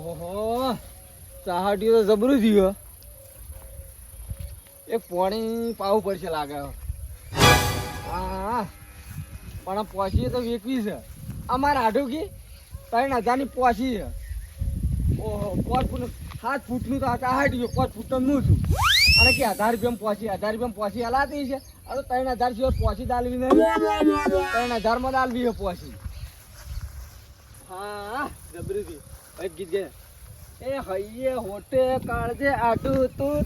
ઓહો ચાહટી તો જબરું થયું. એક પાણી પાવું પડશે લાગે. હા પણ પોસી તો વેચવી છે. અમારે આઢું કી 3,000ની પોસી છે. ઓહો 7 ફૂટનું તો ચાહટી 5 ફૂટનું હું છું. અને કે 1,000 રૂપિયામાં પોસી 1,000 રૂપિયામાં પોસી હલાતી છે. હવે 3,000 સિવાય પોસી દાલવી નહીં. 3,000 માં દાલવી છે પોસી. હા જબરી થી એક ગીત ગયા. એ હૈયે હોટે કાળજે આટું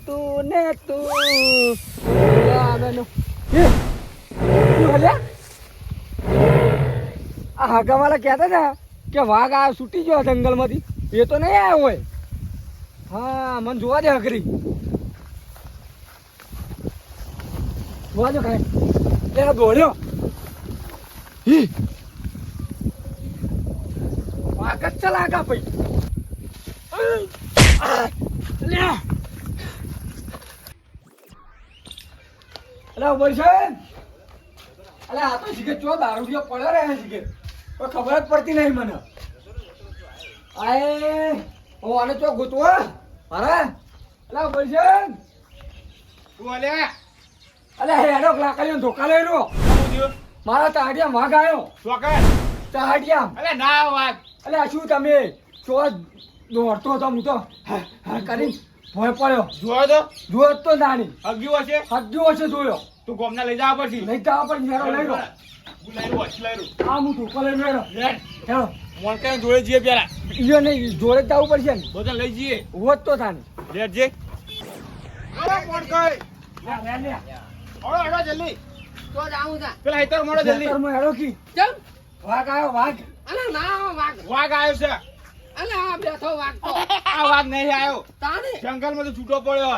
તું ને તું આ હગાવાલા કહેતા હતા કે વાઘ આ છૂટી ગયો જંગલમાંથી. એ તો નહીં આવ્યો હોય. હા મને જોવા દે હકરી જોવા દો કાંઈ એ દોડ્યો. વાઘ જ ચલાગા ભાઈ. અલા વર્ષન અલા આ તો શીખે ચો દારૂડિયો પડ્યો રહે શીખે પણ ખબર જ પડતી નહીં મને. આય હું આને ચો ગોતવો અરે અલા વર્ષન બોલે અલા હેડો લાકડીઓ ધોકા લઈ લો. મારા ચાહડિયા વાઘ આવ્યો. ચોકડ ચાહડિયા અલે ના વાત અલા શું તમે ચો દોડતો હતો હું તો કરી ભય પડ્યો. જોયો તો નાની હગ્યું હશે હજ્જો હશે જોયો. તું ગોમના લઈ જવા પડશે. લઈ જવા પર મેળો લઈ લો. હા હું ઢોકો લઈ મેળો હેલો મોણકા જોડે જઈએ પેલા ઈયો નહીં જોડે જ જવું પડશે ને. તો લઈ જઈએ હોત તો થાને લેટ જે અરે મોણકા ઓળો જલ્દી તો જાઉં તા પેલા હેતર મોડો જલ્દી ખેતરમાં હેડો કી ચલ વાઘ આવ્યો વાઘ. અલે ના વાઘ વાઘ આવ્યો છે. અલે આ બેઠો વાઘ તો આ વાઘ નહીં આવ્યો. તાને જંગલમાં તો છૂટો પડ્યો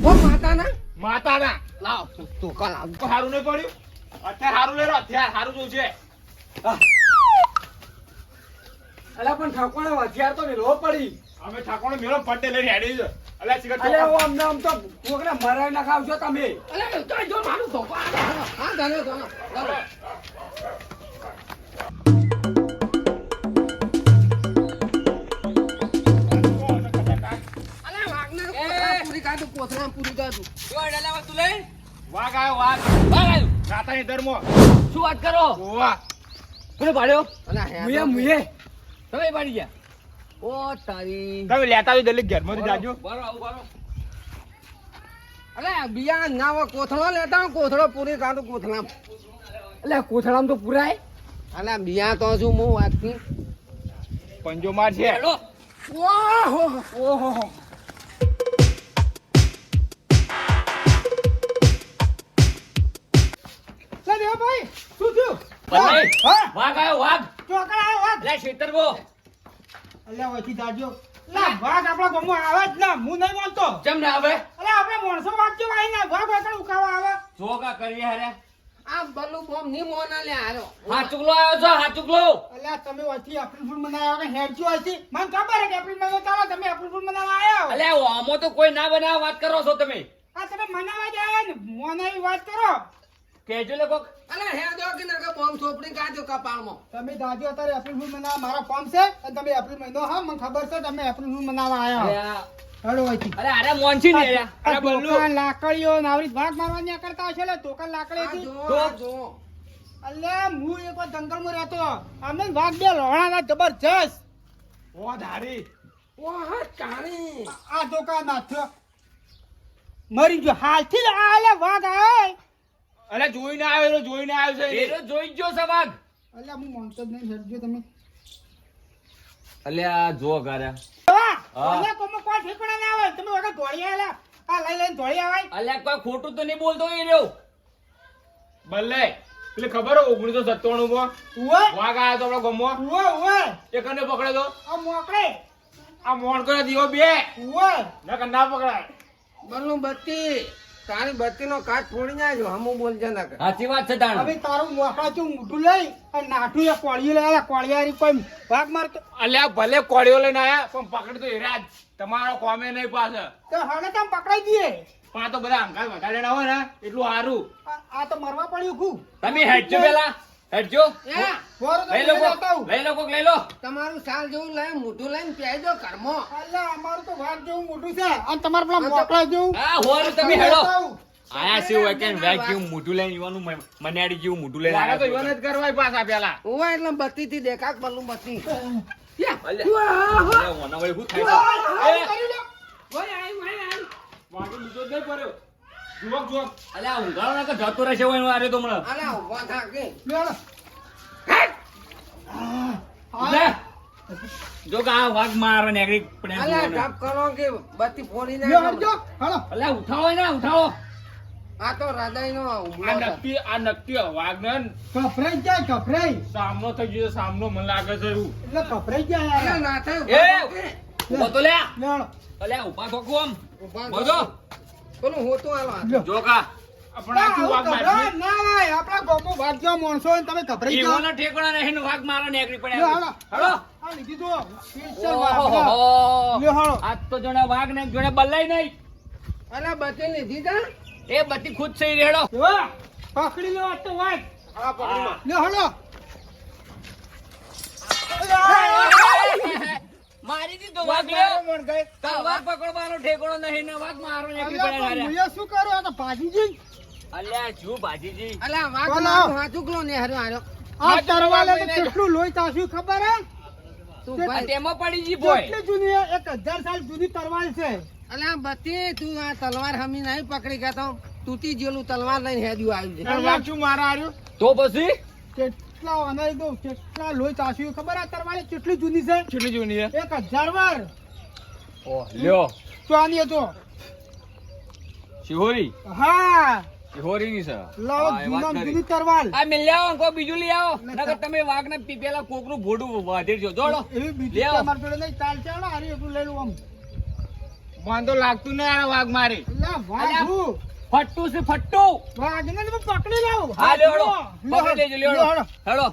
ઓ માતા ના માતાના. લાવ તું કાલ આવ તો હારું નહીં પડ્યું. અત્યારે હારું લેરો અત્યારે હારું જોઉં છે. અલા પણ ઠાકોણે હથિયાર તો મેળવો પડી. અમે ઠાકોરનો મેળો પટ્ટે લઈને હેડી છે. અલ્યા સિગરેટ અલે ઓ અમને આમ તો કોકને મરાઈ નાખાવશો તમે. અલે તો જો મારું ધોકો હા ધને ધને લાવ અલે વાઘ ને પૂરી કાઢ કોથળા પૂરી કાઢ જો ડલાવા તું લઈ વાઘ આવ્યો વાઘ વાઘ આવ્યો રાતાની ધર્મો શું વાત કરો ઓવા કોને પાડ્યો અલે હે મુએ તમે પાડી ગયા ઓ તારી તમે લેતા આવી જલ્દી ઘરમાંથી જાજો. બારો આવું બારો અલે બિયા નાવ કોથળો લેતા કોથળો પૂરી કાઢું કોથળા અલે કોથળામાં તો પુરાય. અલે બિયા તો શું હું વાત થી પંજો માર છે. હેડો ઓહો ઓહો લે દેવ ભાઈ શું થયું? ભાઈ હા વાઘ આવ્યો વાઘ ચોકડ આવ્યો વાઘ. લે છેતરવો અલ્યા ઓછી જાજો. લા વાઘ આપણા ગામમાં આવે જ ના હું નહીં માનતો. કેમ ના આવે અલ્યા આપણે માણસો વાઘ કેવા આઈ ના વાઘ વાઘ ઉકાવા આવે. જોગા કરીએ હારે આ બલ્લુ બોમ ની મોના લે હારો હા ચુકલો આવ્યો છો હા ચુકલો અલ્યા તમે ઓછી એપ્રિલ ફૂલ મનાવ્યા કે હેડજો હશે. મને ખબર છે કે એપ્રિલ મહિનો ચાલો તમે એપ્રિલ ફૂલ મનાવવા આવ્યા. અલે આમો તો કોઈ ના બનાવ વાત કરો છો તમે આ તમે મનાવવા જ આવ્યા ને મોનાવી વાત કરો. કેજો લે કોક અલે હે દો કે ના બોમ છોપડી કાઢ્યો કપાળમાં તમે દાદી અત્યારે એપ્રિલ ફૂલ મનાવવા મારા ફોર્મ છે અને તમે એપ્રિલ મહિનો હા મને ખબર છે તમે એપ્રિલ ફૂલ મનાવવા આવ્યા. હેડો ઓછી અરે અરે મોનસી ને અરે બલ્લુ લાકડીઓ નાવરી ભાગ મારવા કરતા હશે એટલે ટોકન લાકડી જો અલ્યા હું એક વાર જંગલમાં રહેતો અમે વાઘ બે લોહાણા જબરજસ્ત ઓ ધારી ઓ હા કાણી આ ટોકા નાથ્યો મરી ગયો હાલથી જ આલે વાઘ આવે. અરે જોઈને આવ્યો છે એ જોઈ જો સવાગ અલ્યા હું માનતો જ નહીં હેડજો તમે. અલે આ જો ગારા અલ્યા કોમો કોઈ ઠેકણા ના આવે તમે વગર ધોળી આલા આ લઈને ધોળી આવાય. અલે કોઈ ખોટું તો નહીં બોલતો એ રહ્યો બલ્લે એટલે ખબર હો 1997 માં વાઘ આયો તો આપણા ગામમાં એ કને પકડે તો આ મોકળે આ મોણકરા દીવો બે ના પકડાય. બલ્લુ બત્તી તારી બત્તી નો કાચ ફોડી નાખ્યો હમુ બોલ જના સાચી વાત છે તાણ હવે તારું મોકળા ચું મોઢું લઈ અને નાઠું એ કોળીઓ લઈ આલા કોળિયારી કોઈ ભાગ મારતો. અલ્યા ભલે કોળીઓ લઈને આયા પણ પકડ તો હેરા જ તમારો કોમે નહીં પાછો તો હવે તમે પકડાઈ દઈએ. પણ આ તો બધા અંકાલ વધારે હોય ને એટલું સારું. આ તો મરવા પડ્યું ખૂબ. તમે હેડજો પેલા હેડજો એ બોરો તો લઈ લો લેતા કોક, આવું. લઈ લો કોક, લઈ લો. તમારું સાલ જેવું લઈને મોઢું લઈને પ્યાઈ દો ઘરમાં. અલ્યા અમારું તો વાઘ જેવું મોટું છે અને તમારે પેલા મોકળા જેવું હા હોર તમે હેડો લેતા આવું. આયા છે હોય કે વેગ જેવું મોઢું લઈને ઈવાનું મન્યાડી જેવું મોઢું લઈને આયા તો ઈવાને જ કરવા પાછા પેલા ઓવા એટલે બત્તી થી દેખાક બલ્લું બત્તી. અલ્યા ઓના વળી શું થાય છે? એ, ઓય આઈ માય આઈ. વાગે બીજો જ નહીં પડ્યો. જુવક જુવક. અલ્યા ઊંઘાડો ના કે જતો રહેશે હોય એનો આરે તો હમણાં. અલા ઉભા થા કે. લેડો. લે. જો કે આ વાઘ મારે નેગરી પડ્યા અલા જુઓને. ઢપ કરો કે બત્તી ફોડી લ્યો, નાખો. હટજો. હાલો. અલ્યા ઉઠાવો ને ઉઠાવો. આ તો હૃદયનો હુમલો આ છે. નક્કી વાઘ ને કપરાઈ જાય, કપરાઈ. સામનો થઈ ગયો સામનો મને લાગે છે એવું. એટલે કપરાઈ જાય અલા યાર. ના થાય એ! ઉભા થા કે. ઉભો તો લે. લેડો. અલ્યા ઉભા તો કોમ. ઉભા થા. બોલો. પેલું હોતું આલો હાથ. લ્યો. જો કા. આપણા આખું વાઘ મારી. ના ભાઈ, આપણા ગામમાં વાઘ જેવા માણસો હોય ને તમે કપરાઈ જાઓ. ઈવોના ઠેકાણા નહીં ને વાઘ મારા નેગરી લ્યો, પડ્યા. હાલો. હાલો. આ લીધી જુઓ. સ્પેશિયલ વાઘ. ઓહોહો. લ્યો, હાલો. આજ તો જોડે વાઘ ને જોડે બલ્લાય નહીં. અલા બત્તી લીધી તા. એ બધી ખુદ થઈ રેડો. એવા, પકડી લો આ તો વાઘ. હા પકડી લો. લ્યો, હાલો. મારી દીધો વાઘ લ્યો. તલવાર પકડવાનો ઠેકાણો નહીં ને વાઘ મારો નેકરી પડ્યા અલ્યા, હાર્યા. હું શું કરું? આ તો ભાજીજી. અલ્યા શું ભાજીજી. અલા વાઘ બોલો. મારું હાચું કલો ને હારો હારો. આ આ તરવાલે તો તરવાલે કેટલું લોહી ચાસ્યું ખબર હે? તું આ ભાઈ તેમાં પડી જી બોય. કેટલી જૂની હે? 1000 સાલ જૂની તરવાલ છે. અલા બત્તી તું આ તલવાર હમી નહીં પકડી ગયા તો તૂટી જેલું તલવાર લઈને હેડ્યું આવ્યું છે. તરવાલ શું મારા હાર્યું? તો પછી કેટલા અનાઈ દઉં, કેટલા લોહી ચાસ્યું ખબર? આ તરવાલે કેટલી જૂની છે? કેટલી જૂની છે? 1000 વાર. ઓ લ્યો. તો આની હતો. શિહોરી. હા, શિહોરી ની છે. લાવો હા, એ વાત જૂના ખરી. જૂની તરવાલ. આ મિલ આવો કોઈ બીજું લઈ આવો નકર- નકર તમે વાઘ ને પીપેલા કોકનું ભોડું વાઢીરજો જોડો એવી બીજી લ્યો. તમારી જોડે નહીં ચાલશે ને? હારી એટલું લઈ લઉં આમ. મને તો લાગતું નહીં આ વાઘ મારી અલ્યા, વાઘ અલ્યા. હું. ફટ્ટુ છે ફટ્ટુ. વાઘને તો હું પકડી લઉં. હા લ્યો લ્યો, હેડો. પકડી લેજો લ્યો લ્યો, હેડો. હેડો. હેડો